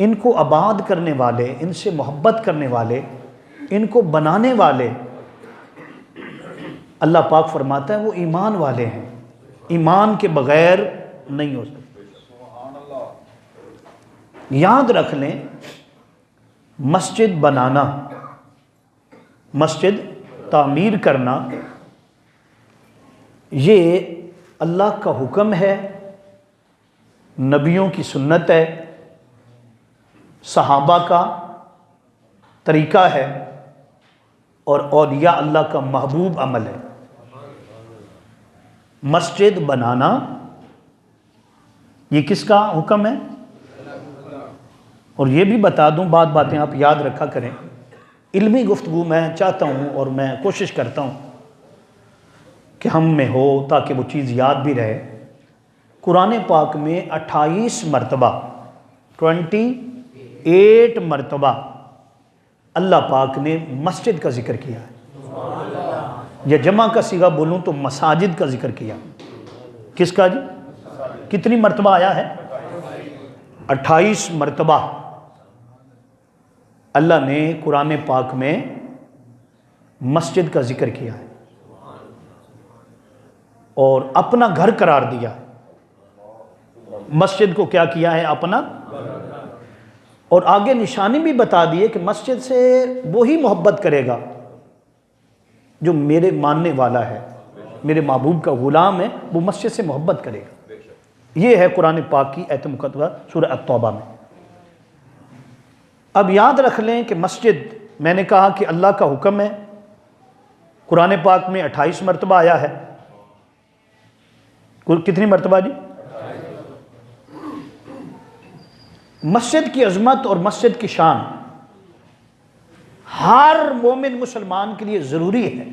ان کو آباد کرنے والے، ان سے محبت کرنے والے، ان کو بنانے والے، اللہ پاک فرماتا ہے وہ ایمان والے ہیں، ایمان کے بغیر نہیں ہو سکتے۔ یاد رکھ لیں، مسجد بنانا، مسجد تعمیر کرنا، یہ اللہ کا حکم ہے، نبیوں کی سنت ہے، صحابہ کا طریقہ ہے، اور اولیاء اللہ کا محبوب عمل ہے۔ مسجد بنانا یہ کس کا حکم ہے؟ اور یہ بھی بتا دوں، باتیں آپ یاد رکھا کریں، علمی گفتگو میں چاہتا ہوں اور میں کوشش کرتا ہوں کہ ہم میں ہو تاکہ وہ چیز یاد بھی رہے۔ قرآن پاک میں 28 مرتبہ 28 مرتبہ اللہ پاک نے مسجد کا ذکر کیا ہے، یا جمع کا صیغہ بولوں تو مساجد کا ذکر کیا۔ کس کا جی؟ کتنی مرتبہ آیا ہے؟ 28 مرتبہ اللہ نے قرآن پاک میں مسجد کا ذکر کیا ہے اور اپنا گھر قرار دیا ہے۔ مسجد کو کیا کیا ہے؟ اپنا۔ اور آگے نشانی بھی بتا دیے کہ مسجد سے وہی محبت کرے گا جو میرے ماننے والا ہے، میرے محبوب کا غلام ہے، وہ مسجد سے محبت کرے گا۔ یہ ہے قرآن پاک کی آیت مقدسہ سورہ التوبہ میں۔ اب یاد رکھ لیں کہ مسجد، میں نے کہا کہ اللہ کا حکم ہے، قرآن پاک میں 28 مرتبہ آیا ہے۔ کتنی مرتبہ جی؟ مسجد کی عظمت اور مسجد کی شان ہر مومن مسلمان کے لیے ضروری ہے،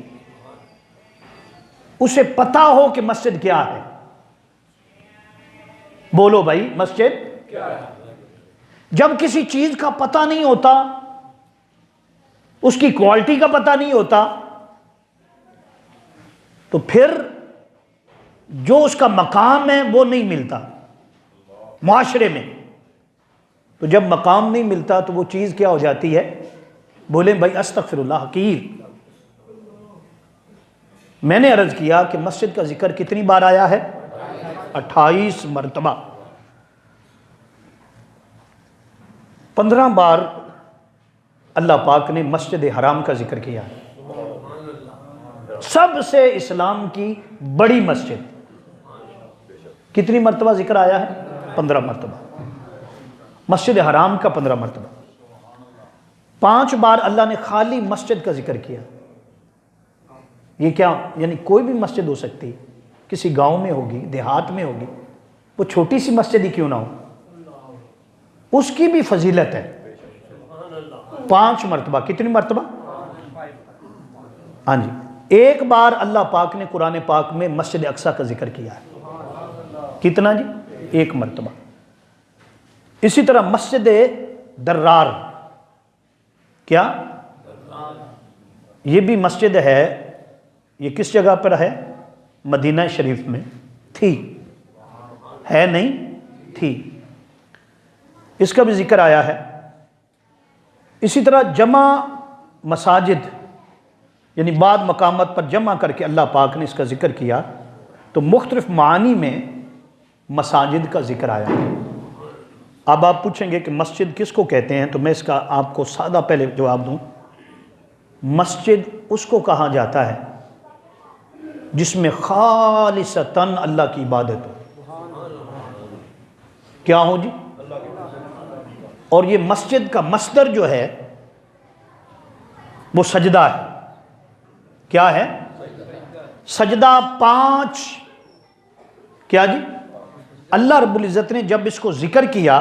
اسے پتا ہو کہ مسجد کیا ہے۔ بولو بھائی، مسجد کیا ہے؟ جب کسی چیز کا پتہ نہیں ہوتا، اس کی کوالٹی کا پتہ نہیں ہوتا، تو پھر جو اس کا مقام ہے وہ نہیں ملتا معاشرے میں۔ تو جب مقام نہیں ملتا تو وہ چیز کیا ہو جاتی ہے؟ بولیں بھائی استغفر اللہ، حقیر۔ میں نے عرض کیا کہ مسجد کا ذکر کتنی بار آیا ہے؟ 28 مرتبہ۔ 15 بار اللہ پاک نے مسجد حرام کا ذکر کیا ہے، سب سے اسلام کی بڑی مسجد۔ کتنی مرتبہ ذکر آیا ہے؟ 15 مرتبہ۔ مسجد حرام کا 15 مرتبہ۔ 5 بار اللہ نے خالی مسجد کا ذکر کیا۔ یہ کیا یعنی کوئی بھی مسجد ہو سکتی، کسی گاؤں میں ہوگی، دیہات میں ہوگی، وہ چھوٹی سی مسجد ہی کیوں نہ ہو، اس کی بھی فضیلت ہے۔ 5 مرتبہ۔ کتنی مرتبہ؟ ہاں جی۔ 1 بار اللہ پاک نے قرآن پاک میں مسجد اقصی کا ذکر کیا ہے۔ کتنا جی؟ 1 مرتبہ۔ اسی طرح مسجد درار، کیا یہ بھی مسجد ہے، یہ کس جگہ پر ہے؟ مدینہ شریف میں تھی، ہے نہیں تھی، اس کا بھی ذکر آیا ہے۔ اسی طرح جمع مساجد، یعنی بعد مقامات پر جمع کر کے اللہ پاک نے اس کا ذکر کیا، تو مختلف معانی میں مساجد کا ذکر آیا ہے۔ اب آپ پوچھیں گے کہ مسجد کس کو کہتے ہیں، تو میں اس کا آپ کو سادہ پہلے جواب دوں۔ مسجد اس کو کہا جاتا ہے جس میں خالصتاً اللہ کی عبادت ہو۔ کیا ہو جی؟ اور یہ مسجد کا مصدر جو ہے وہ سجدہ ہے۔ کیا ہے؟ سجدہ 5۔ کیا جی؟ اللہ رب العزت نے جب اس کو ذکر کیا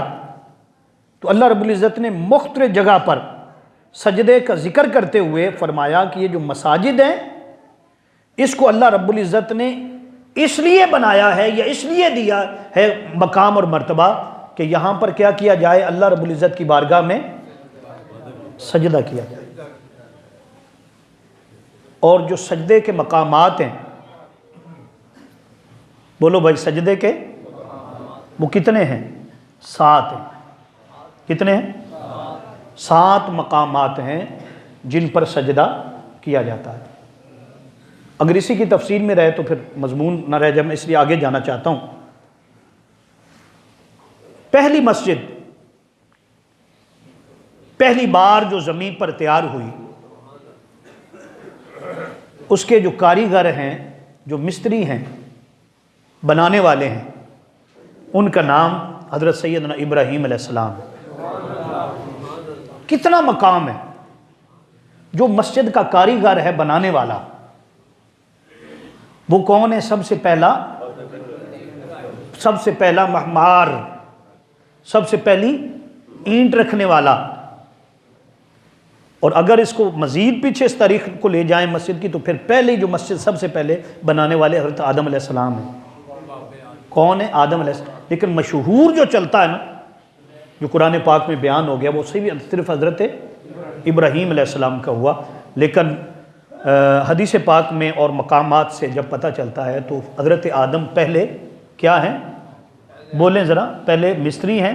تو اللہ رب العزت نے مختلف جگہ پر سجدے کا ذکر کرتے ہوئے فرمایا کہ یہ جو مساجد ہیں اس کو اللہ رب العزت نے اس لیے بنایا ہے یا اس لیے دیا ہے مقام اور مرتبہ کہ یہاں پر کیا کیا جائے؟ اللہ رب العزت کی بارگاہ میں سجدہ کیا جائے۔ اور جو سجدے کے مقامات ہیں، بولو بھائی، سجدے کے وہ کتنے ہیں؟ 7 ہیں۔ کتنے ہیں؟ 7 مقامات ہیں جن پر سجدہ کیا جاتا ہے۔ اگر اسی کی تفصیل میں رہے تو پھر مضمون نہ رہ جائے، میں اس لیے آگے جانا چاہتا ہوں۔ پہلی مسجد پہلی بار جو زمین پر تیار ہوئی، اس کے جو کاریگر ہیں، جو مستری ہیں، بنانے والے ہیں، ان کا نام حضرت سیدنا ابراہیم علیہ السلام۔ کتنا مقام ہے! جو مسجد کا کاریگر ہے، بنانے والا، وہ کون ہے؟ سب سے پہلا معمار، سب سے پہلی اینٹ رکھنے والا۔ اور اگر اس کو مزید پیچھے اس تاریخ کو لے جائیں مسجد کی، تو پھر پہلی جو مسجد سب سے پہلے بنانے والے حضرت آدم علیہ السلام ہیں۔ کون ہے؟ آدم علیہ السلام۔ لیکن مشہور جو چلتا ہے نا، جو قرآن پاک میں بیان ہو گیا، وہ صرف حضرت ابراہیم علیہ السلام کا ہوا۔ لیکن حدیث پاک میں اور مقامات سے جب پتہ چلتا ہے تو حضرت آدم پہلے کیا ہیں؟ بولیں ذرا، پہلے مستری ہیں،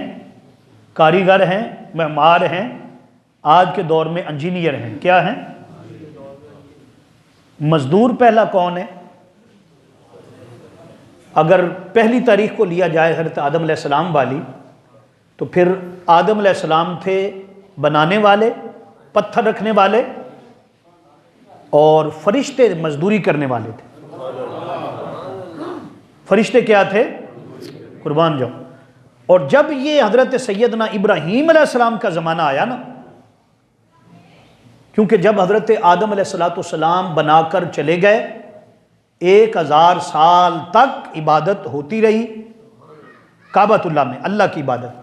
کاریگر ہیں، معمار ہیں، آج کے دور میں انجینئر ہیں۔ کیا ہیں؟ مزدور پہلا کون ہے؟ اگر پہلی تاریخ کو لیا جائے حضرت آدم علیہ السلام والی، تو پھر آدم علیہ السلام تھے بنانے والے، پتھر رکھنے والے، اور فرشتے مزدوری کرنے والے تھے۔ فرشتے کیا تھے؟ قربان جاؤ۔ اور جب یہ حضرت سیدنا ابراہیم علیہ السلام کا زمانہ آیا نا، کیونکہ جب حضرت آدم علیہ السلام بنا کر چلے گئے، 1000 سال تک عبادت ہوتی رہی کعبۃ اللہ میں، اللہ کی عبادت۔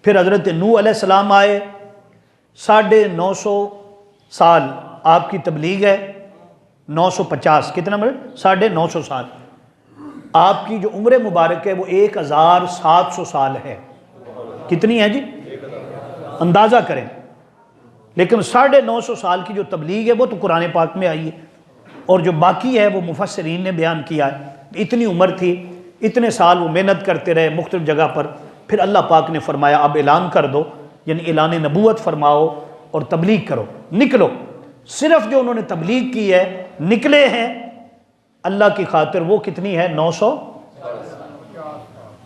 پھر حضرت نوح علیہ السلام آئے، 950 سال آپ کی تبلیغ ہے، 950 کتنا مطلب 950 سال۔ آپ کی جو عمر مبارک ہے وہ 1700 سال ہے۔ کتنی ہے جی؟ اندازہ کریں۔ لیکن 950 سال کی جو تبلیغ ہے وہ تو قرآن پاک میں آئی ہے، اور جو باقی ہے وہ مفسرین نے بیان کیا ہے۔ اتنی عمر تھی، اتنے سال وہ محنت کرتے رہے مختلف جگہ پر، پھر اللہ پاک نے فرمایا اب اعلان کر دو، یعنی اعلان نبوت فرماؤ اور تبلیغ کرو، نکلو۔ صرف جو انہوں نے تبلیغ کی ہے، نکلے ہیں اللہ کی خاطر، وہ کتنی ہے؟ 900۔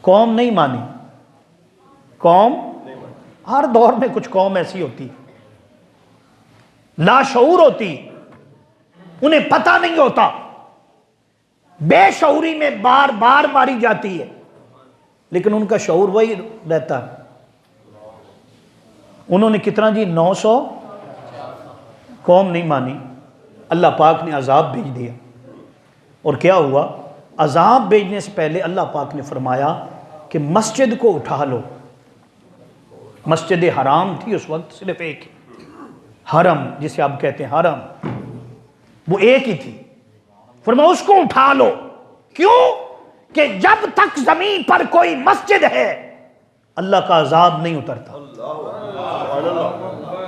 قوم نہیں مانی، قوم ہر دور میں کچھ قوم ایسی ہوتی لاشعور ہوتی، انہیں پتہ نہیں ہوتا، بے شعوری میں بار بار ماری جاتی ہے، لیکن ان کا شعور وہی رہتا ہے۔ انہوں نے کتنا جی؟ 900 قوم نہیں مانی، اللہ پاک نے عذاب بھیج دیا۔ اور کیا ہوا؟ عذاب بھیجنے سے پہلے اللہ پاک نے فرمایا کہ مسجد کو اٹھا لو۔ مسجد حرام تھی اس وقت، صرف ایک حرم جسے آپ کہتے ہیں حرم، وہ ایک ہی تھی۔ فرمایا اس کو اٹھا لو۔ کیوں؟ کہ جب تک زمین پر کوئی مسجد ہے اللہ کا عذاب نہیں اترتا۔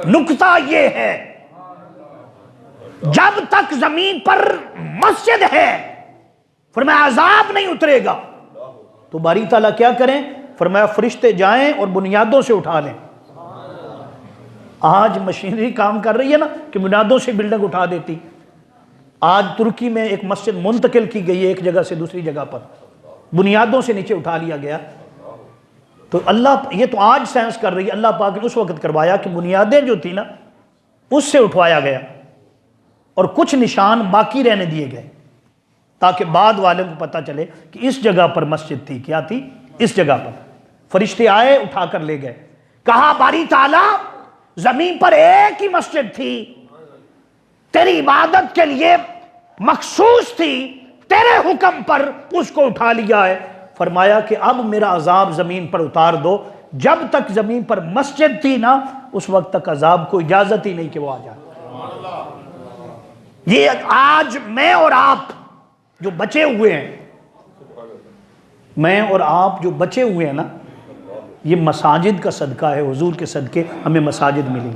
نکتہ یہ ہے، جب تک زمین پر مسجد ہے فرمایا عذاب نہیں اترے گا۔ تو باری تعالیٰ کیا کریں؟ فرمایا فرشتے جائیں اور بنیادوں سے اٹھا لیں۔ آج مشینری کام کر رہی ہے نا کہ بنیادوں سے بلڈنگ اٹھا دیتی۔ آج ترکی میں ایک مسجد منتقل کی گئی ہے ایک جگہ سے دوسری جگہ پر، بنیادوں سے نیچے اٹھا لیا گیا۔ تو اللہ، یہ تو آج سائنس کر رہی ہے، اللہ پاک نے اس وقت کروایا کہ بنیادیں جو تھی نا اس سے اٹھوایا گیا، اور کچھ نشان باقی رہنے دیے گئے تاکہ بعد والوں کو پتہ چلے کہ اس جگہ پر مسجد تھی۔ کیا تھی؟ اس جگہ پر۔ فرشتے آئے، اٹھا کر لے گئے۔ کہا باری تعالیٰ زمین پر ایک ہی مسجد تھی، تیری عبادت کے لیے مخصوص تھی، تیرے حکم پر اس کو اٹھا لیا ہے۔ فرمایا کہ اب میرا عذاب زمین پر اتار دو۔ جب تک زمین پر مسجد تھی نا اس وقت تک عذاب کو اجازت ہی نہیں کہ وہ آ جائے۔ یہ آج میں اور آپ جو بچے ہوئے ہیں، میں اور آپ جو بچے ہوئے ہیں نا، یہ مساجد کا صدقہ ہے، حضور کے صدقے ہمیں مساجد ملی۔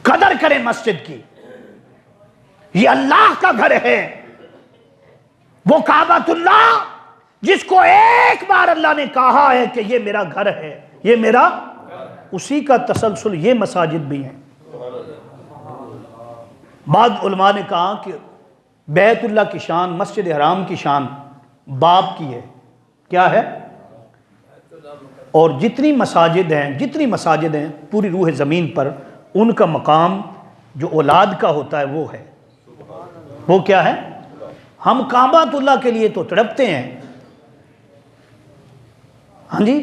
قدر کریں مسجد کی، یہ اللہ کا گھر ہے، وہ کعبۃ اللہ جس کو ایک بار اللہ نے کہا ہے کہ یہ میرا گھر ہے، یہ میرا، اسی کا تسلسل یہ مساجد بھی ہیں۔ بعض علماء نے کہا کہ بیت اللہ کی شان، مسجد حرام کی شان باب کی ہے، کیا ہے؟ اور جتنی مساجد ہیں پوری روح زمین پر، ان کا مقام جو اولاد کا ہوتا ہے وہ ہے، وہ کیا ہے؟ ہم کعبۃ اللہ کے لیے تو تڑپتے ہیں، ہاں جی،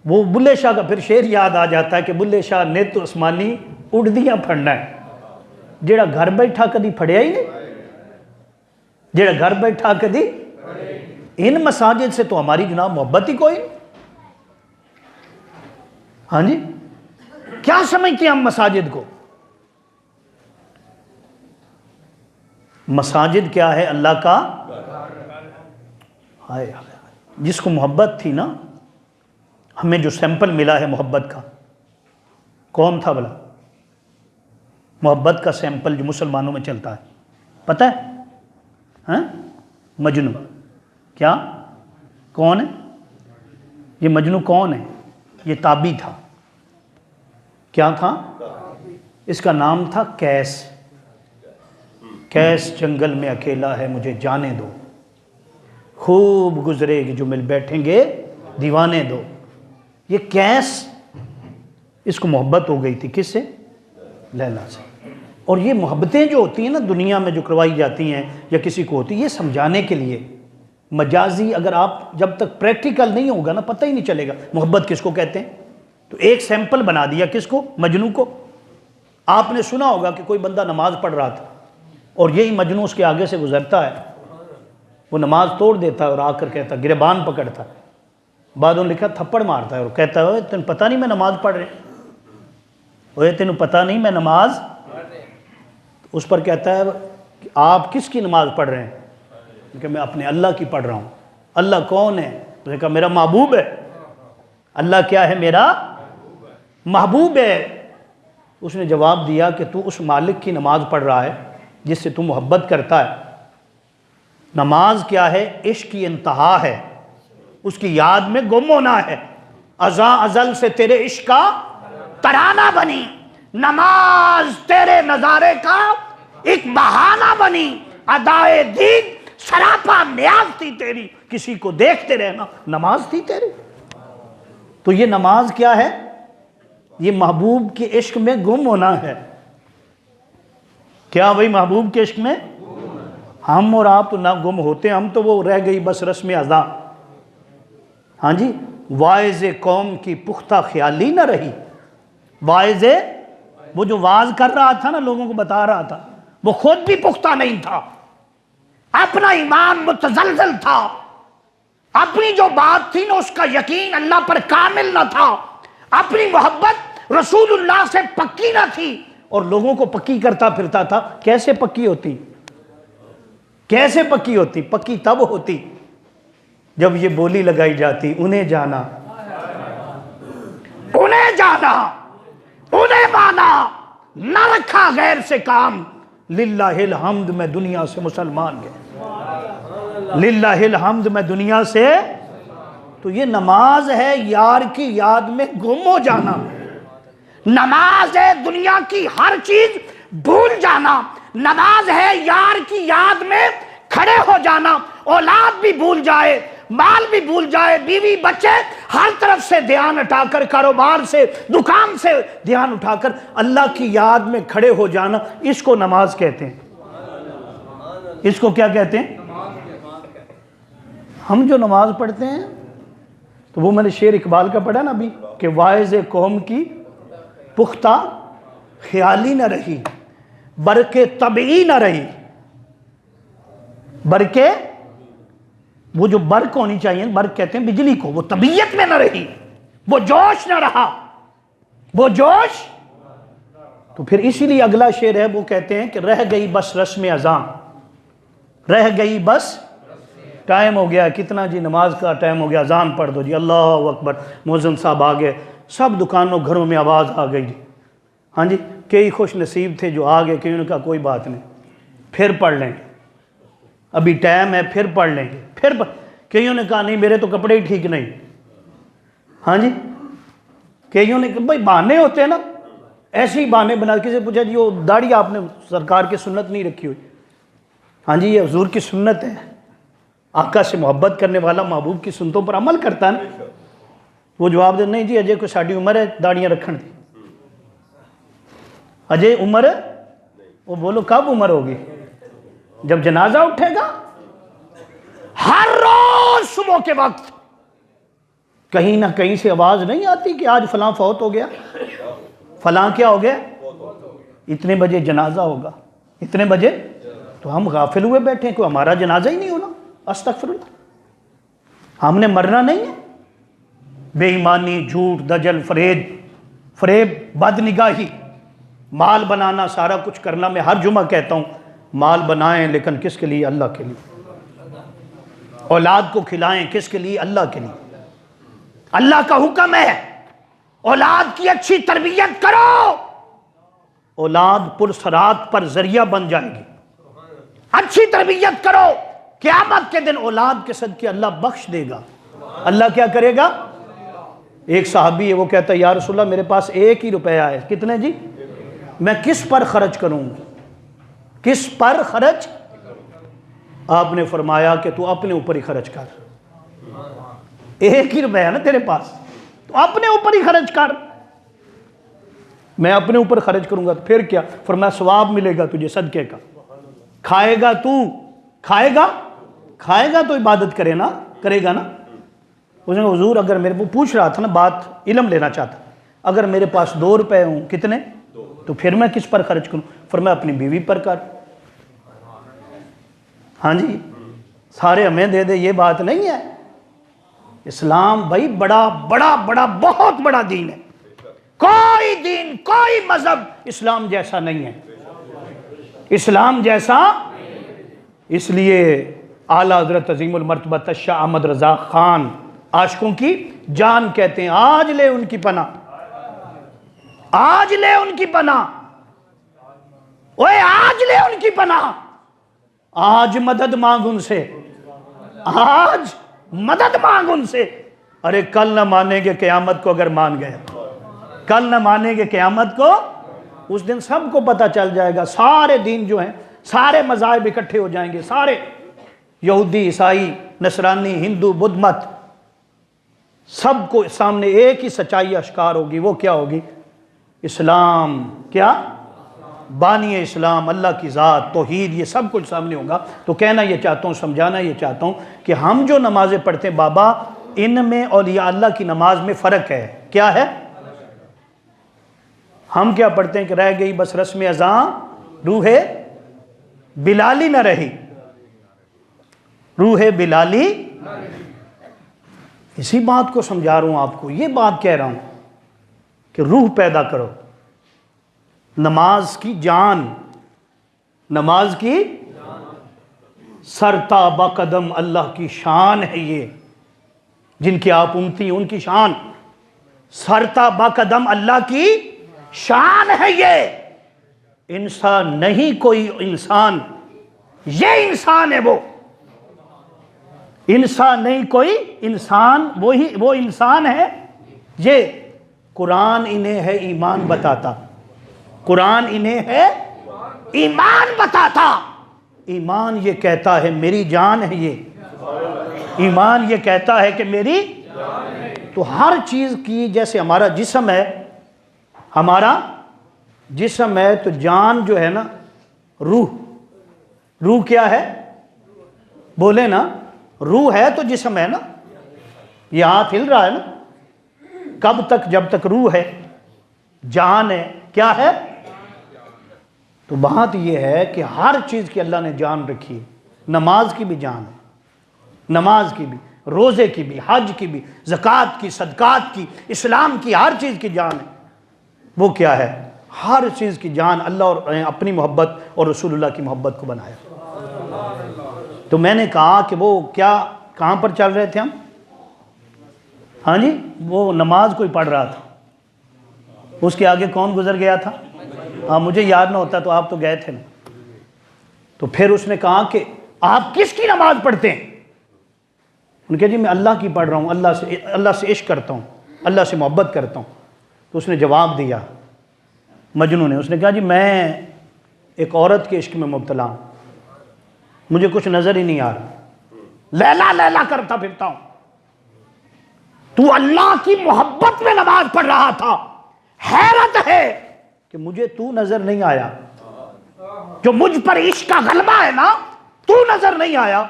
وہ بلے شاہ کا پھر شعر یاد آ جاتا ہے کہ بلے شاہ نے تو آسمانی اڑدیاں پھڑنا ہے، جیڑا گھر بیٹھا کدی پھڑیا ہی نہیں، جیڑا گھر بیٹھا کدی، ان مساجد سے تو ہماری جناب محبت ہی کوئی نہیں۔ ہاں جی، کیا سمجھتے ہیں ہم مساجد کو؟ مساجد کیا ہے؟ اللہ کا، ہائے جس کو محبت تھی نا، ہمیں جو سیمپل ملا ہے محبت کا، کون تھا بلا؟ محبت کا سیمپل جو مسلمانوں میں چلتا ہے پتہ ہے؟ ہاں، مجنو۔ کیا؟ کون ہے یہ مجنو؟ کون ہے یہ؟ تابی تھا۔ کیا تھا؟ اس کا نام تھا کیس۔ کیس جنگل میں اکیلا ہے مجھے جانے دو، خوب گزرے گی جو مل بیٹھیں گے دیوانے دو۔ یہ کیس، اس کو محبت ہو گئی تھی کس سے؟ لیلا سے۔ اور یہ محبتیں جو ہوتی ہیں نا دنیا میں جو کروائی جاتی ہیں یا کسی کو ہوتی ہے، یہ سمجھانے کے لیے مجازی، اگر آپ جب تک پریکٹیکل نہیں ہوگا نا پتہ ہی نہیں چلے گا محبت کس کو کہتے ہیں۔ تو ایک سیمپل بنا دیا کس کو؟ مجنو کو۔ آپ نے سنا ہوگا کہ کوئی بندہ نماز پڑھ رہا تھا اور یہی مجنو اس کے آگے سے گزرتا ہے، وہ نماز توڑ دیتا ہے اور آ کر کہتا ہے، گریبان پکڑتا ہے، بعدوں لکھا تھپڑ مارتا ہے اور کہتا ہے تین پتہ نہیں میں نماز پڑھ رہے، اوے تینوں پتہ نہیں میں نماز، اس پر کہتا ہے کہ آپ کس کی نماز پڑھ رہے ہیں؟ کہ میں اپنے اللہ کی پڑھ رہا ہوں۔ اللہ کون ہے؟ اس نے کہا میرا محبوب ہے۔ اللہ کیا ہے؟ میرا محبوب ہے۔ اس نے جواب دیا کہ تو اس مالک کی نماز پڑھ رہا ہے جس سے تو محبت کرتا ہے۔ نماز کیا ہے؟ عشق کی انتہا ہے، اس کی یاد میں گم ہونا ہے۔ ازاں ازل سے تیرے عشق کا ترانہ بنی، نماز تیرے نظارے کا ایک بہانہ بنی، ادائے دین سراپا نیاز تھی تیری، کسی کو دیکھتے رہنا نماز تھی تیری۔ تو یہ نماز کیا ہے؟ یہ محبوب کے عشق میں گم ہونا ہے۔ کیا بھئی؟ محبوب کے عشق میں ہم اور آپ تو نہ گم ہوتے، ہم تو وہ رہ گئی بس رسم ادا۔ ہاں جی، واعظ قوم کی پختہ خیالی نہ رہی۔ واعظ، وہ جو واعظ کر رہا تھا نا، لوگوں کو بتا رہا تھا، وہ خود بھی پختہ نہیں تھا، اپنا ایمان متزلزل تھا، اپنی جو بات تھی نا اس کا یقین اللہ پر کامل نہ تھا، اپنی محبت رسول اللہ سے پکی نہ تھی، اور لوگوں کو پکی کرتا پھرتا تھا۔ کیسے پکی ہوتی؟ کیسے پکی ہوتی؟ پکی تب ہوتی جب یہ بولی لگائی جاتی، انہیں جانا، انہیں جانا، انہیں مانا، نہ رکھا غیر سے کام، للہ الحمد میں دنیا سے مسلمان گئے، للہ الحمد میں دنیا سے۔ تو یہ نماز ہے یار کی یاد میں گم ہو جانا، نماز ہے دنیا کی ہر چیز بھول جانا، نماز ہے یار کی یاد میں کھڑے ہو جانا، اولاد بھی بھول جائے، مال بھی بھول جائے، بیوی بچے، ہر طرف سے دھیان اٹھا کر، کاروبار سے، دکان سے دھیان اٹھا کر اللہ کی یاد میں کھڑے ہو جانا، اس کو نماز کہتے ہیں۔ اس کو کیا کہتے ہیں؟ ہم جو نماز پڑھتے ہیں تو وہ میں نے شعر اقبال کا پڑھا نا ابھی کہ واعظ قوم کی پختہ خیالی نہ رہی، برکے طبعی نہ رہی، برکے، وہ جو برق ہونی چاہیے، برق کہتے ہیں بجلی کو، وہ طبیعت میں نہ رہی، وہ جوش نہ رہا، وہ جوش۔ تو پھر اسی لیے اگلا شعر ہے، وہ کہتے ہیں کہ رہ گئی بس رسم اذاں، رہ گئی بس، ٹائم ہو گیا کتنا جی، نماز کا ٹائم ہو گیا، اذان پڑھ دو جی، اللہ اکبر، مؤذن صاحب آ گئے، سب دکانوں گھروں میں آواز آ گئی جی۔ ہاں جی، کئی خوش نصیب تھے جو آ گئے، کہ ان کا کوئی بات نہیں، پھر پڑھ لیں گے، ابھی ٹائم ہے، پھر پڑھ لیں گے، پھر کئیوں نے کہا نہیں میرے تو کپڑے ہی ٹھیک نہیں. ہاں جی, کئیوں نے بھائی بہانے ہوتے ہیں نا, ایسے ہی بہانے بنا. کسی پوچھا جی وہ داڑھی آپ نے سرکار کی سنت نہیں رکھی ہوئی. ہاں جی, یہ حضور کی سنت ہے. آقا سے محبت کرنے والا محبوب کی سنتوں پر عمل کرتا ہے نا. وہ جواب دے نہیں جی اجے کوئی ساڑی عمر ہے داڑیاں رکھن دی, اجے عمر ہے. وہ بولو کب عمر ہوگی؟ جب جنازہ اٹھے گا. ہر روز صبح کے وقت کہیں نہ کہیں سے آواز نہیں آتی کہ آج فلاں فوت ہو گیا, فلاں کیا ہو گیا, اتنے بجے جنازہ ہوگا, اتنے بجے. تو ہم غافل ہوئے بیٹھے ہیں, کوئی ہمارا جنازہ ہی نہیں ہونا. استغفر اللہ, ہم نے مرنا نہیں ہے. بے ایمانی, جھوٹ, دجل, فریب, بد نگاہی, مال بنانا, سارا کچھ کرنا. میں ہر جمعہ کہتا ہوں مال بنائیں لیکن کس کے لیے؟ اللہ کے لیے. اولاد کو کھلائیں کس کے لیے؟ اللہ کے لیے. اللہ کا حکم ہے اولاد کی اچھی تربیت کرو, اولاد پرسرات پر ذریعہ بن جائے گی. اچھی تربیت کرو, قیامت کے دن اولاد کے صدقے اللہ بخش دے گا. اللہ کیا کرے گا؟ ایک صحابی ہے وہ کہتا ہے یا رسول اللہ میرے پاس 1 ہی روپیہ ہے. کتنے جی؟ میں کس پر خرچ کروں؟ کس پر خرچ؟ آپ نے فرمایا کہ تو اپنے اوپر ہی خرچ کر. 1 ہی روپیہ ہے نا تیرے پاس, تو اپنے اوپر ہی خرچ کر. میں اپنے اوپر خرچ کروں گا تو پھر کیا؟ فرمایا ثواب ملے گا تجھے صدقے کا. کھائے گا تو, کھائے گا تو عبادت کرے گا نا. اس نے کہا حضور اگر میرے کو پوچھ رہا تھا نا, بات علم لینا چاہتا, اگر میرے پاس 2 روپے ہوں, کتنے؟ تو پھر میں کس پر خرچ کروں؟ فرمایا اپنی بیوی پر کر. ہاں جی, سارے ہمیں دے دے یہ بات نہیں ہے. اسلام بھائی بڑا بہت بڑا دین ہے. کوئی دین, کوئی مذہب اسلام جیسا نہیں ہے. اسلام جیسا. اس لیے اعلیٰ حضرت عظیم المرتبہ شاہ احمد رضا خان عاشقوں کی جان کہتے ہیں, آج لے ان کی پناہ, آج لے ان کی پناہ, اوے آج لے ان کی پناہ, آج مدد مانگ ان سے, آج مدد مانگ ان سے. ارے کل نہ مانیں گے قیامت کو, اگر مان گئے کل نہ مانیں گے قیامت کو. اس دن سب کو پتہ چل جائے گا, سارے دین جو ہیں, سارے مذاہب اکٹھے ہو جائیں گے, سارے یہودی, عیسائی, نصرانی, ہندو, بدھ مت, سب کو سامنے ایک ہی سچائی اشکار ہوگی. وہ کیا ہوگی؟ اسلام. کیا؟ بانی اسلام, اللہ کی ذات, توحید, یہ سب کچھ سامنے ہوگا. تو کہنا یہ چاہتا ہوں, سمجھانا یہ چاہتا ہوں کہ ہم جو نمازیں پڑھتے ہیں بابا, ان میں اولیاء اللہ کی نماز میں فرق ہے. کیا ہے؟ ہم کیا پڑھتے ہیں کہ رہ گئی بس رسم اذاں, روح بلالی نہ رہی, روح بلالی. اسی بات کو سمجھا رہا ہوں آپ کو, یہ بات کہہ رہا ہوں کہ روح پیدا کرو. نماز کی جان, نماز کی سرتا با قدم اللہ کی شان ہے. یہ جن کے آپ امتی, ان کی شان سرتا با قدم اللہ کی شان ہے. یہ انسان نہیں کوئی انسان, یہ انسان ہے. وہ انسان نہیں کوئی انسان, وہ انسان ہے. یہ قرآن انہیں ہے ایمان بتاتا, قرآن انہیں ہے ایمان بتاتا. ایمان یہ کہتا ہے میری جان ہے, یہ ایمان یہ کہتا ہے کہ میری. تو ہر چیز کی, جیسے ہمارا جسم ہے, ہمارا جسم ہے, تو جان جو ہے نا روح, روح کیا ہے؟ بولے نا, روح ہے تو جسم ہے نا. یہ ہاتھ ہل رہا ہے نا, کب تک؟ جب تک روح ہے, جان ہے. کیا ہے؟ تو بات یہ ہے کہ ہر چیز کی اللہ نے جان رکھی ہے. نماز کی بھی جان ہے, نماز کی بھی, روزے کی بھی, حج کی بھی, زکوٰۃ کی, صدقات کی, اسلام کی, ہر چیز کی جان ہے. وہ کیا ہے؟ ہر چیز کی جان اللہ اور اپنی محبت اور رسول اللہ کی محبت کو بنایا. تو میں نے کہا کہ وہ کیا, کہاں پر چل رہے تھے ہم؟ ہاں جی, وہ نماز کوئی پڑھ رہا تھا, اس کے آگے کون گزر گیا تھا؟ ہاں مجھے یاد نہ ہوتا تو آپ تو گئے تھے نا. تو پھر اس نے کہا کہ آپ کس کی نماز پڑھتے ہیں؟ ان کہ جی میں اللہ کی پڑھ رہا ہوں، اللہ سے عشق کرتا ہوں، اللہ سے محبت کرتا ہوں۔ تو اس نے جواب دیا مجنوں نے، اس نے کہا جی میں ایک عورت کے عشق میں مبتلا ہوں، مجھے کچھ نظر ہی نہیں آ رہا، لیلا لیلا کرتا پھرتا ہوں۔ تو اللہ کی محبت میں نماز پڑھ رہا تھا، حیرت ہے کہ مجھے تو نظر نہیں آیا، جو مجھ پر عشق کا غلبہ ہے نا، تو نظر نہیں آیا۔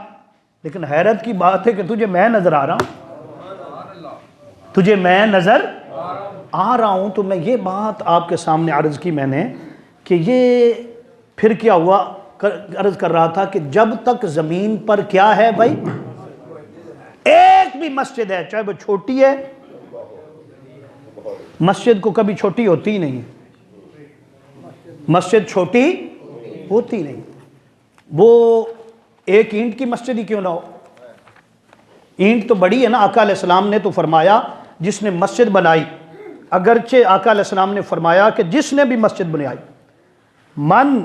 لیکن حیرت کی بات ہے کہ تجھے میں نظر آ رہا ہوں، تجھے میں نظر آ رہا ہوں۔ تو میں یہ بات آپ کے سامنے عرض کی میں نے کہ یہ پھر کیا ہوا، عرض کر رہا تھا کہ جب تک زمین پر کیا ہے بھائی، ایک بھی مسجد ہے، چاہے وہ چھوٹی ہے، مسجد کو کبھی چھوٹی ہوتی ہی نہیں ہے، مسجد چھوٹی ہوتی نہیں، وہ ایک اینٹ کی مسجد ہی کیوں نہ ہو، اینٹ تو بڑی ہے نا۔ آقا علیہ السلام نے تو فرمایا جس نے مسجد بنائی، اگرچہ آقا علیہ السلام نے فرمایا کہ جس نے بھی مسجد بنائی، من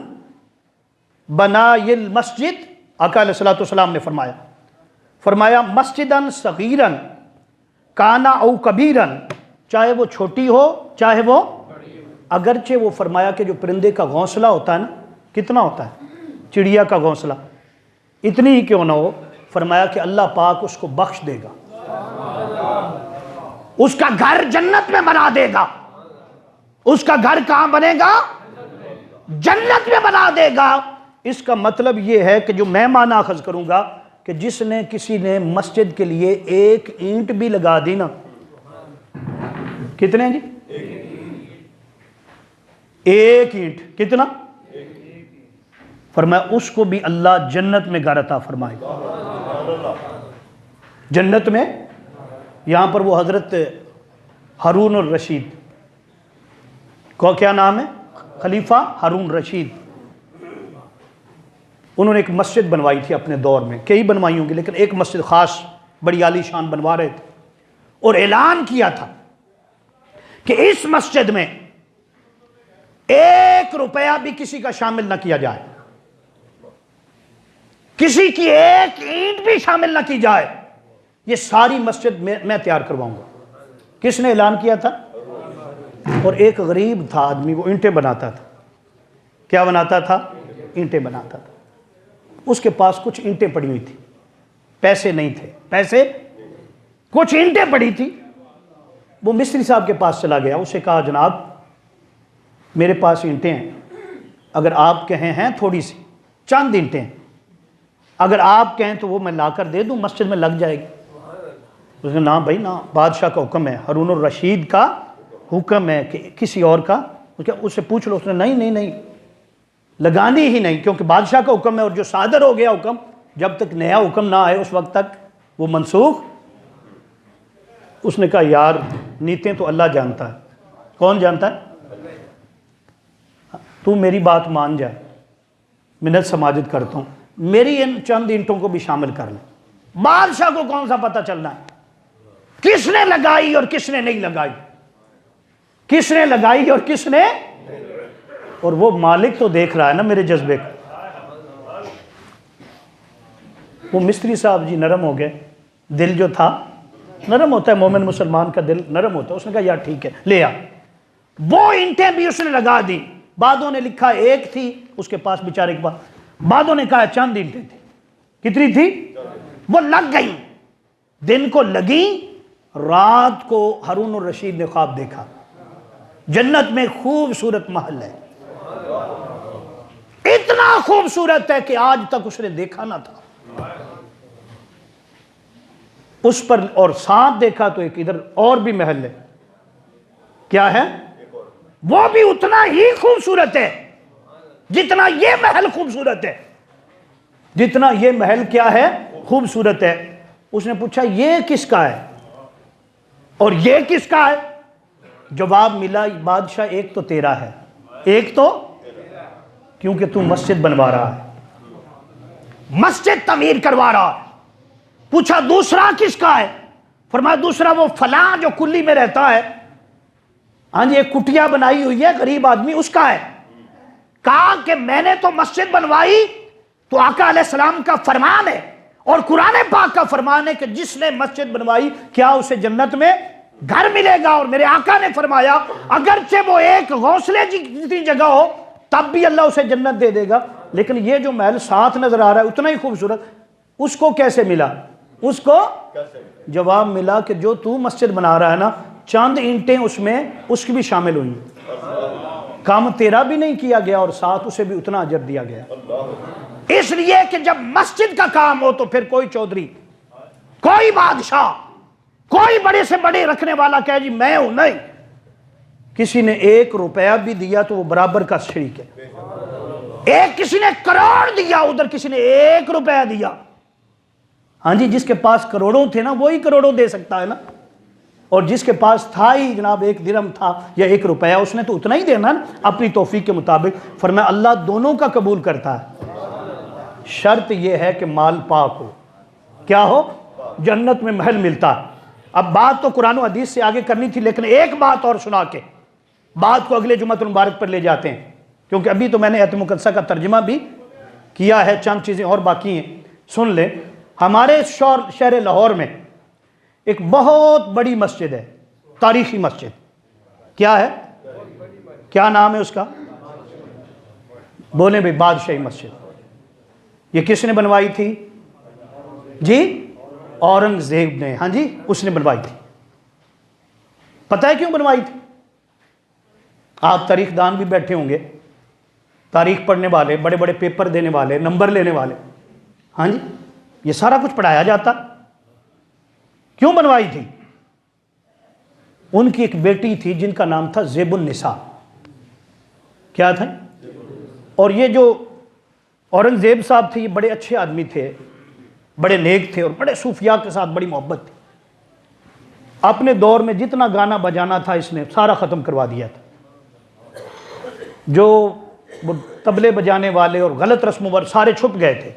بنا المسجد، آقا علیہ السلام نے فرمایا مسجدن صغیرن کانا او کبیرن، چاہے وہ چھوٹی ہو چاہے وہ، اگرچہ وہ فرمایا کہ جو پرندے کا گھونسلہ ہوتا ہے نا، کتنا ہوتا ہے چڑیا کا گھونسلہ، اتنی ہی کیوں نہ ہو، فرمایا کہ اللہ پاک اس کو بخش دے گا، اس کا گھر جنت میں بنا دے گا۔ اس کا گھر کہاں بنے گا؟ جنت میں بنا دے گا۔ اس کا مطلب یہ ہے کہ جو میں معنی اخذ کروں گا کہ جس نے کسی نے مسجد کے لیے ایک اینٹ بھی لگا دی نا، کتنے جی؟ ایک اینٹ، کتنا؟ فرمایا اس کو بھی اللہ جنت میں گھر عطا فرمائے گا، جنت میں۔ یہاں پر وہ حضرت ہارون الرشید کو کیا نام ہے، خلیفہ ہارون رشید، انہوں نے ایک مسجد بنوائی تھی اپنے دور میں، کئی بنوائی ہوں گی لیکن ایک مسجد خاص بڑی عالی شان بنوا رہے تھے، اور اعلان کیا تھا کہ اس مسجد میں 1 روپیہ بھی کسی کا شامل نہ کیا جائے، کسی کی ایک اینٹ بھی شامل نہ کی جائے، یہ ساری مسجد میں تیار کرواؤں گا۔ کس نے اعلان کیا تھا؟ اور ایک غریب تھا آدمی، وہ اینٹیں بناتا تھا، کیا بناتا تھا؟ اینٹیں بناتا تھا۔ اس کے پاس کچھ اینٹیں پڑی ہوئی تھی، پیسے نہیں تھے، پیسے کچھ اینٹیں پڑی تھی۔ وہ مستری صاحب کے پاس چلا گیا، اسے کہا جناب میرے پاس اینٹیں ہیں، اگر آپ کہیں ہیں تھوڑی سی چند اینٹیں ہیں، اگر آپ کہیں تو وہ میں لا کر دے دوں، مسجد میں لگ جائے گی۔ اس نے نا بھائی نا، بادشاہ کا حکم ہے، ہارون الرشید کا حکم ہے کہ کسی اور کا، اس سے پوچھ لو۔ اس نے نہیں لگانی ہی نہیں، کیونکہ بادشاہ کا حکم ہے، اور جو صادر ہو گیا حکم، جب تک نیا حکم نہ آئے اس وقت تک وہ منسوخ۔ اس نے کہا یار نیتیں تو اللہ جانتا ہے۔ کون جانتا ہے؟ تو میری بات مان جائے، منت سماجت کرتا ہوں، میری ان چند اینٹوں کو بھی شامل کر لیں۔ بادشاہ کو کون سا پتہ چلنا ہے کس نے لگائی اور کس نے نہیں لگائی، کس نے لگائی اور کس نے، اور وہ مالک تو دیکھ رہا ہے نا میرے جذبے کو۔ وہ مستری صاحب جی نرم ہو گئے، دل جو تھا نرم ہوتا ہے، مومن مسلمان کا دل نرم ہوتا ہے۔ اس نے کہا یار ٹھیک ہے لے آ۔ وہ اینٹیں بھی اس نے لگا دی، بعدوں نے لکھا ایک تھی اس کے پاس بیچارے کے پاس، بعدوں نے کہا چند اینٹیں تھی۔ کتنی تھی؟ وہ لگ گئی، دن کو لگی، رات کو ہارون الرشید نے خواب دیکھا، جنت میں خوبصورت محل ہے، اتنا خوبصورت ہے کہ آج تک اس نے دیکھا نہ تھا اس پر، اور ساتھ دیکھا تو ایک ادھر اور بھی محل ہے، کیا ہے؟ وہ بھی اتنا ہی خوبصورت ہے جتنا یہ محل خوبصورت ہے، جتنا یہ محل کیا ہے؟ خوبصورت ہے۔ اس نے پوچھا یہ کس کا ہے اور یہ کس کا ہے؟ جواب ملا بادشاہ ایک تو تیرا ہے، ایک تو کیونکہ تو مسجد بنوا رہا ہے، مسجد تعمیر کروا رہا ہے۔ پوچھا دوسرا کس کا ہے؟ فرمایا دوسرا وہ فلاں جو کلی میں رہتا ہے، ہاں جی ایک کٹیا بنائی ہوئی ہے غریب آدمی، اس کا ہے۔ کہا کہ میں نے تو مسجد بنوائی تو آقا علیہ السلام کا فرمان ہے، اور قرآن پاک کا فرمان ہے کہ جس نے مسجد بنوائی کیا اسے جنت میں گھر ملے گا. اور میرے آقا نے فرمایا اگرچہ وہ ایک غوثلے جتنی جگہ ہو تب بھی اللہ اسے جنت دے دے گا. لیکن یہ جو محل ساتھ نظر آ رہا ہے اتنا ہی خوبصورت، اس کو کیسے ملا؟ اس کو جواب ملا کہ جو تو مسجد بنا رہا ہے نا، چاند اینٹیں اس میں اس کی بھی شامل ہوئی، کام تیرا بھی نہیں کیا گیا اور ساتھ اسے بھی اتنا اجر دیا گیا. اس لیے کہ جب مسجد کا کام ہو تو پھر کوئی چودھری، کوئی بادشاہ، کوئی بڑے سے بڑے رکھنے والا کہے جی میں ہوں، نہیں. کسی نے 1 روپیہ بھی دیا تو وہ برابر کا شریک ہے. ایک کسی نے کروڑ دیا، ادھر کسی نے 1 روپیہ دیا. ہاں جی، جس کے پاس کروڑوں تھے نا وہی کروڑوں دے سکتا ہے نا، اور جس کے پاس تھا ہی جناب 1 درہم تھا یا 1 روپیہ، اس نے تو اتنا ہی دینا نا اپنی توفیق کے مطابق. فرمایا اللہ دونوں کا قبول کرتا ہے، شرط یہ ہے کہ مال پاک ہو. کیا ہو؟ جنت میں محل ملتا ہے. اب بات تو قرآن و حدیث سے آگے کرنی تھی، لیکن ایک بات اور سنا کے بات کو اگلے جمعۃ المبارک پر لے جاتے ہیں، کیونکہ ابھی تو میں نے آیت مقدسہ کا ترجمہ بھی کیا ہے، چند چیزیں اور باقی ہیں. سن لیں، ہمارے شہر لاہور میں ایک بہت بڑی مسجد ہے، تاریخی مسجد. کیا ہے؟ کیا نام ہے اس کا؟ بولیں بھائی. بادشاہی مسجد. یہ کس نے بنوائی تھی جی؟ اورنگزیب نے. ہاں جی، اس نے بنوائی تھی. پتہ ہے کیوں بنوائی تھی؟ آپ تاریخ دان بھی بیٹھے ہوں گے، تاریخ پڑھنے والے، بڑے بڑے پیپر دینے والے، نمبر لینے والے. ہاں جی، یہ سارا کچھ پڑھایا جاتا. کیوں بنوائی تھی؟ ان کی ایک بیٹی تھی جن کا نام تھا زیب النساء. کیا تھا؟ اور یہ جو اورنگزیب صاحب تھے یہ بڑے اچھے آدمی تھے، بڑے نیک تھے اور بڑے صوفیاء کے ساتھ بڑی محبت تھی. اپنے دور میں جتنا گانا بجانا تھا اس نے سارا ختم کروا دیا تھا. جو وہ طبلے بجانے والے اور غلط رسم و سارے چھپ گئے تھے.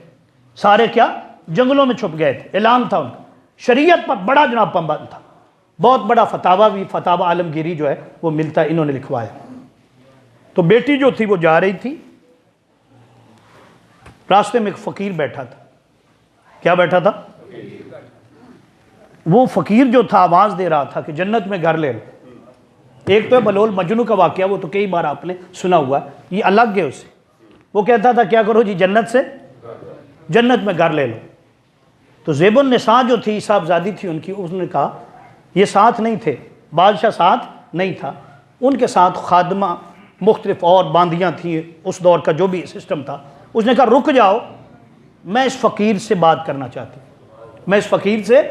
سارے کیا؟ جنگلوں میں چھپ گئے تھے. اعلان تھا ان کا، شریعت پر بڑا جناب پابند تھا. بہت بڑا فتاویٰ بھی، فتاویٰ عالمگیری جو ہے وہ ملتا ہے، انہوں نے لکھوایا. تو بیٹی جو تھی وہ جا رہی تھی، راستے میں ایک فقیر بیٹھا تھا. کیا بیٹھا تھا؟ وہ فقیر جو تھا آواز دے رہا تھا کہ جنت میں گھر لے لو. ایک تو ہے بلول مجنو کا واقعہ، وہ تو کئی بار آپ نے سنا ہوا ہے، یہ الگ ہے اس سے. وہ کہتا تھا کیا کرو جی؟ جنت سے، جنت میں گھر لے لو. تو زیب النساء جو تھی صاحبزادی تھی ان کی، اس نے کہا یہ ساتھ نہیں تھے، بادشاہ ساتھ نہیں تھا، ان کے ساتھ خادمہ مختلف اور باندیاں تھیں اس دور کا جو بھی سسٹم تھا. اس نے کہا رک جاؤ، میں اس فقیر سے بات کرنا چاہتی ہوں، میں اس فقیر سے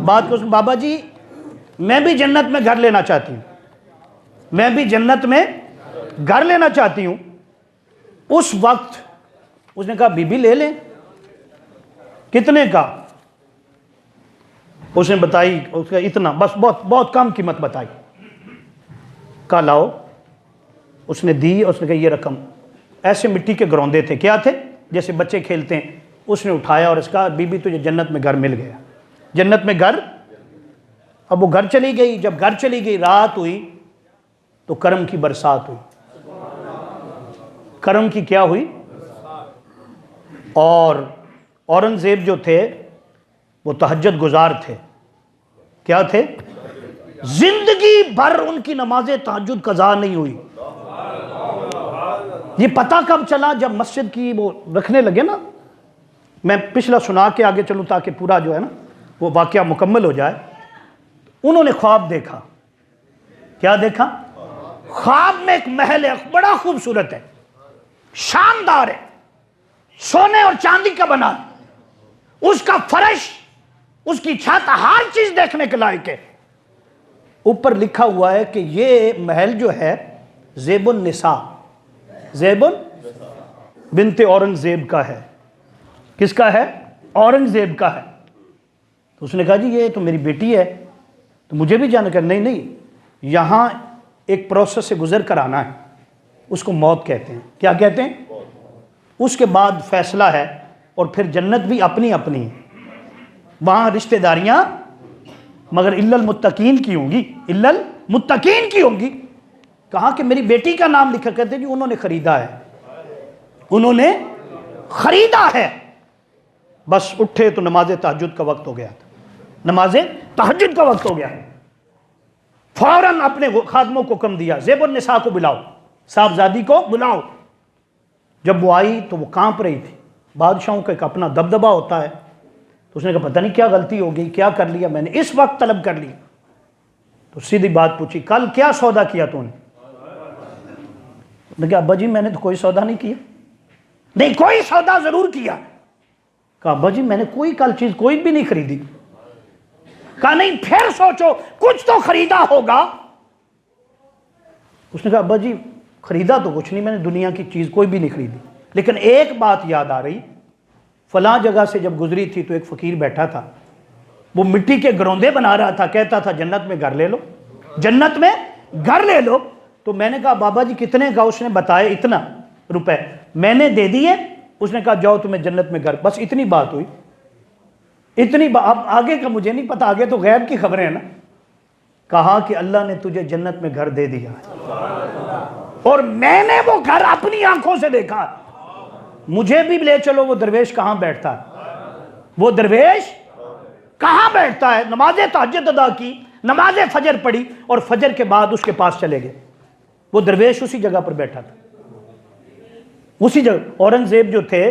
بات کروں. بابا جی میں بھی جنت میں گھر لینا چاہتی ہوں، میں بھی جنت میں گھر لینا چاہتی ہوں. اس وقت اس نے کہا بی بی لے لیں. کتنے کا؟ اس نے بتائی اس کا اتنا، بس بہت بہت کم قیمت بتائی. کہا لاؤ. اس نے دی. اس نے کہا یہ رقم. ایسے مٹی کے گروندے تھے، کیا تھے؟ جیسے بچے کھیلتے ہیں. اس نے اٹھایا اور اس کا بی بی تجھے جنت میں گھر مل گیا، جنت میں گھر. اب وہ گھر چلی گئی. جب گھر چلی گئی رات ہوئی تو کرم کی برسات ہوئی. کرم کی کیا ہوئی؟ اور اورنگزیب جو تھے وہ تہجد گزار تھے. کیا تھے؟ زندگی بھر ان کی نماز تہجد قضا نہیں ہوئی. یہ پتہ کب چلا؟ جب مسجد کی وہ رکھنے لگے نا. میں پچھلا سنا کے آگے چلوں تاکہ پورا جو ہے نا وہ واقعہ مکمل ہو جائے. انہوں نے خواب دیکھا. کیا دیکھا؟ خواب میں ایک محل ہے، بڑا خوبصورت ہے، شاندار ہے، سونے اور چاندی کا بنا، اس کا فرش، اس کی چھت، ہر چیز دیکھنے کے لائق ہے. اوپر لکھا ہوا ہے کہ یہ محل جو ہے زیب النساء، زیب بنت اورنگزیب کا ہے. کس کا ہے؟ اورنگزیب کا ہے. تو اس نے کہا جی یہ تو میری بیٹی ہے، تو مجھے بھی جانا. کہ نہیں، یہاں ایک پروسیس سے گزر کر آنا ہے، اس کو موت کہتے ہیں. کیا کہتے ہیں؟ اس کے بعد فیصلہ ہے. اور پھر جنت بھی اپنی اپنی، وہاں رشتہ داریاں مگر الا المتقین کی ہوں گی، الا المتقین کی ہوں گی. کہا کہ میری بیٹی کا نام لکھا. کہتے جی انہوں نے خریدا ہے، انہوں نے خریدا ہے. بس اٹھے تو نماز تہجد کا وقت ہو گیا تھا، نماز تہجد کا وقت ہو گیا، فوراً اپنے خادموں کو حکم دیا زیب النساء کو بلاؤ، صاحبزادی کو بلاؤ۔ جب وہ آئی تو وہ کانپ رہی تھی۔ بادشاہوں کا ایک اپنا دبدبا ہوتا ہے، تو اس نے کہا پتہ نہیں کیا غلطی ہو گئی، کیا کر لیا میں نے، اس وقت طلب کر لی۔ تو سیدھی بات پوچھی کل کیا سودا کیا تو نے؟ نے کہا ابا جی میں نے تو کوئی سودا نہیں کیا۔ نہیں کوئی سودا ضرور کیا۔ کہا ابا جی میں نے کوئی کل چیز کوئی بھی نہیں خریدی۔ کہا نہیں پھر سوچو کچھ تو خریدا ہوگا۔ اس نے کہا ابا جی خریدا تو کچھ نہیں، میں نے دنیا کی چیز کوئی بھی نہیں خریدی، لیکن ایک بات یاد آ رہی، فلاں جگہ سے جب گزری تھی تو ایک فقیر بیٹھا تھا، وہ مٹی کے گروندے بنا رہا تھا، کہتا تھا جنت میں گھر لے لو، جنت میں گھر لے لو۔ تو میں نے کہا بابا جی کتنے کا؟ اس نے بتایا اتنا روپے، میں نے دے دیے۔ اس نے کہا جاؤ تمہیں جنت میں گھر، بس اتنی بات ہوئی، اتنی اب آگے کا مجھے نہیں پتا، آگے تو غیب کی خبریں ہیں نا۔ کہا کہ اللہ نے تجھے جنت میں گھر دے دیا اور میں نے وہ گھر اپنی آنکھوں سے دیکھا، مجھے بھی لے چلو۔ وہ درویش کہاں بیٹھتا ہے؟ وہ درویش کہاں بیٹھتا ہے؟ نماز تہجد ادا کی، نماز فجر پڑھی اور فجر کے بعد اس کے پاس چلے گئے۔ وہ درویش اسی جگہ پر بیٹھا تھا، اسی جگہ۔ اورنگزیب جو تھے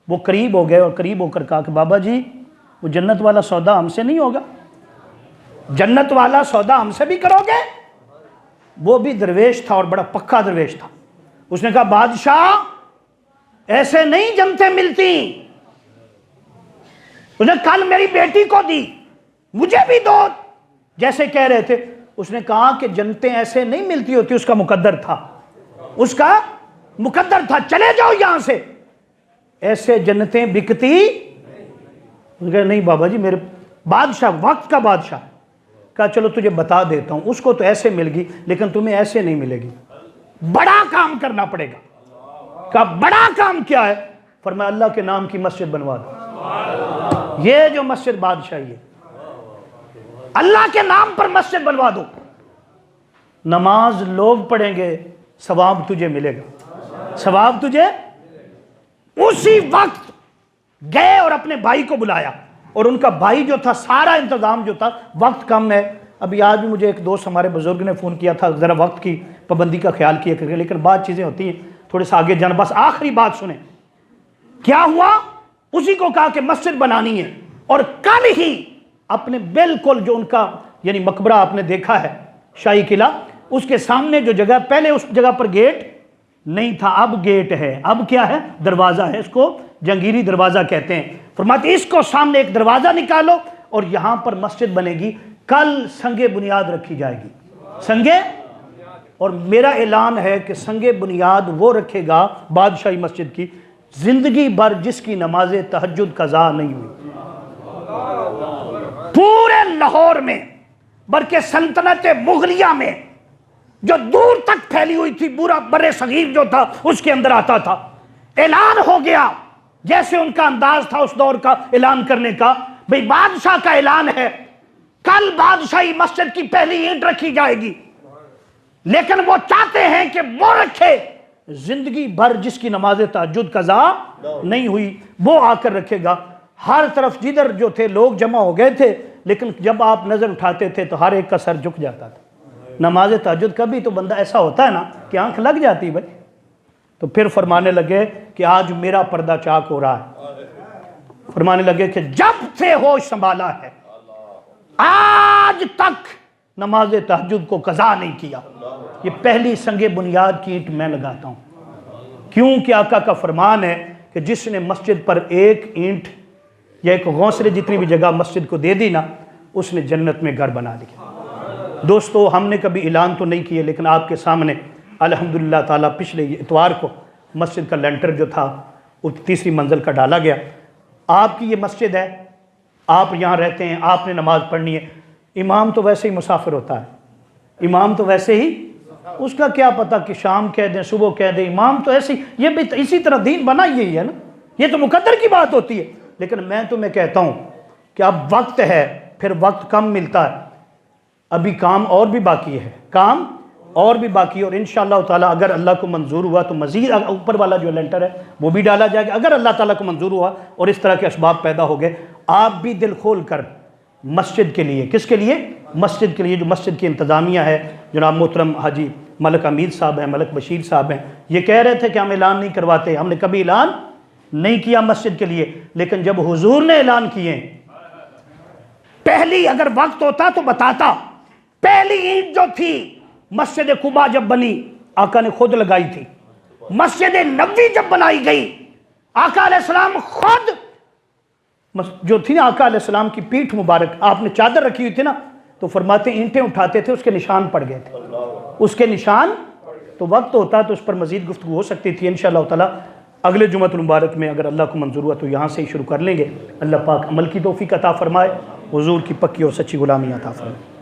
وہ قریب ہو گئے اور قریب ہو کر کہا کہ بابا جی وہ جنت والا سودا ہم سے نہیں ہوگا، جنت والا سودا ہم سے بھی کرو گے؟ وہ بھی درویش تھا اور بڑا پکا درویش تھا۔ اس نے کہا بادشاہ ایسے نہیں جنتیں ملتی، اس نے کل میری بیٹی کو دی، مجھے بھی دو جیسے کہہ رہے تھے۔ اس نے کہا کہ جنتیں ایسے نہیں ملتی ہوتی، اس کا مقدر تھا، اس کا مقدر تھا، چلے جاؤ یہاں سے، ایسے جنتیں بکتی۔ اس نے کہا نہیں بابا جی میرے بادشاہ، وقت کا بادشاہ، کہا چلو تجھے بتا دیتا ہوں، اس کو تو ایسے مل گی لیکن تمہیں ایسے نہیں ملے گی، بڑا کام کرنا پڑے گا۔ کہا بڑا کام کیا ہے؟ فرمایا اللہ کے نام کی مسجد بنوا دو، یہ جو مسجد بادشاہی ہے اللہ کے نام پر مسجد بنوا دو، نماز لوگ پڑھیں گے، ثواب تجھے ملے گا، ثواب تجھے۔ اسی وقت گئے اور اپنے بھائی کو بلایا، اور ان کا بھائی جو تھا سارا انتظام جو تھا، وقت کم ہے، ابھی آج بھی مجھے ایک دوست ہمارے بزرگ نے فون کیا تھا ذرا وقت کی پابندی کا خیال کیا کریں، لیکن بعض چیزیں ہوتی ہیں تھوڑے سا آگے جانا، بس آخری بات سنیں کیا ہوا۔ اسی کو کہا کہ مسجد بنانی ہے، اور کل ہی اپنے بالکل جو ان کا یعنی مقبرہ آپ نے دیکھا ہے شاہی قلعہ، اس کے سامنے جو جگہ، پہلے اس جگہ پر گیٹ نہیں تھا، اب گیٹ ہے، اب کیا ہے؟ دروازہ ہے، اس کو جنگیری دروازہ کہتے ہیں۔ فرماتے اس کو سامنے ایک دروازہ نکالو اور یہاں پر مسجد بنے گی، کل سنگ بنیاد رکھی جائے گی، سنگ، اور میرا اعلان ہے کہ سنگ بنیاد وہ رکھے گا بادشاہی مسجد کی زندگی بھر جس کی نماز تہجد قضا نہیں ہوئی، پورے لاہور میں، بلکہ سلطنت مغلیہ میں جو دور تک پھیلی ہوئی تھی، پورا بر صغیر جو تھا اس کے اندر آتا تھا۔ اعلان ہو گیا، جیسے ان کا انداز تھا اس دور کا اعلان کرنے کا، بھئی بادشاہ کا اعلان ہے کل بادشاہی مسجد کی پہلی اینٹ رکھی جائے گی، لیکن وہ چاہتے ہیں کہ وہ رکھے زندگی بھر جس کی نماز تہجد قضا نہیں ہوئی، وہ آ کر رکھے گا۔ ہر طرف جدھر جو تھے لوگ جمع ہو گئے تھے، لیکن جب آپ نظر اٹھاتے تھے تو ہر ایک کا سر جھک جاتا تھا۔ نماز تہجد کا بھی تو بندہ ایسا ہوتا ہے نا کہ آنکھ لگ جاتی بھائی۔ تو پھر فرمانے لگے کہ آج میرا پردہ چاک ہو رہا ہے، فرمانے لگے کہ جب سے ہوش سنبھالا ہے آج تک نماز تہجد کو قضا نہیں کیا، یہ پہلی سنگ بنیاد کی اینٹ میں لگاتا ہوں، کیونکہ آقا کا فرمان ہے کہ جس نے مسجد پر ایک اینٹ یا ایک غوثرے جتنی بھی جگہ مسجد کو دے دی نا، اس نے جنت میں گھر بنا دیا۔ دوستو ہم نے کبھی اعلان تو نہیں کیے، لیکن آپ کے سامنے الحمدللہ تعالیٰ پچھلے اتوار کو مسجد کا لینٹر جو تھا وہ تیسری منزل کا ڈالا گیا۔ آپ کی یہ مسجد ہے، آپ یہاں رہتے ہیں، آپ نے نماز پڑھنی ہے، امام تو ویسے ہی مسافر ہوتا ہے، امام تو ویسے ہی، اس کا کیا پتہ کہ شام کہہ دیں صبح کہہ دیں، امام تو ایسے ہی، یہ بھی اسی طرح دین بنا یہی ہے نا، یہ تو مقدر کی بات ہوتی ہے۔ لیکن میں تمہیں کہتا ہوں کہ اب وقت ہے، پھر وقت کم ملتا ہے، ابھی کام اور بھی باقی ہے، کام اور بھی باقی، اور انشاءاللہ تعالیٰ اگر اللہ کو منظور ہوا تو مزید اوپر والا جو لینٹر ہے وہ بھی ڈالا جائے گا، اگر اللہ تعالیٰ کو منظور ہوا اور اس طرح کے اسباب پیدا ہو گئے۔ آپ بھی دل کھول کر مسجد کے لیے، کس کے لیے؟ مسجد کے لیے، جو مسجد کی انتظامیہ ہے، جناب محترم حاجی ملک حمید صاحب ہیں، ملک بشیر صاحب ہیں، یہ کہہ رہے تھے کہ ہم اعلان نہیں کرواتے، ہم نے کبھی اعلان نہیں کیا مسجد کے لیے، لیکن جب حضور نے اعلان کیے، پہلی اگر وقت ہوتا تو بتاتا، پہلی اینٹ جو تھی مسجد قباء جب بنی آقا نے خود لگائی تھی، مسجد نبوی جب بنائی گئی آقا علیہ السلام خود جو تھی نا، آقا علیہ السلام کی پیٹھ مبارک، آپ نے چادر رکھی ہوئی تھی نا، تو فرماتے اینٹیں اٹھاتے تھے، اس کے نشان پڑ گئے تھے، اس کے نشان۔ تو وقت ہوتا تو اس پر مزید گفتگو ہو سکتی تھی، انشاءاللہ تعالی اگلے جمعۃ المبارک میں اگر اللہ کو منظور ہوا تو یہاں سے ہی شروع کر لیں گے۔ اللہ پاک عمل کی توفیق عطا فرمائے، حضور کی پکی اور سچی غلامی عطا فرمائے۔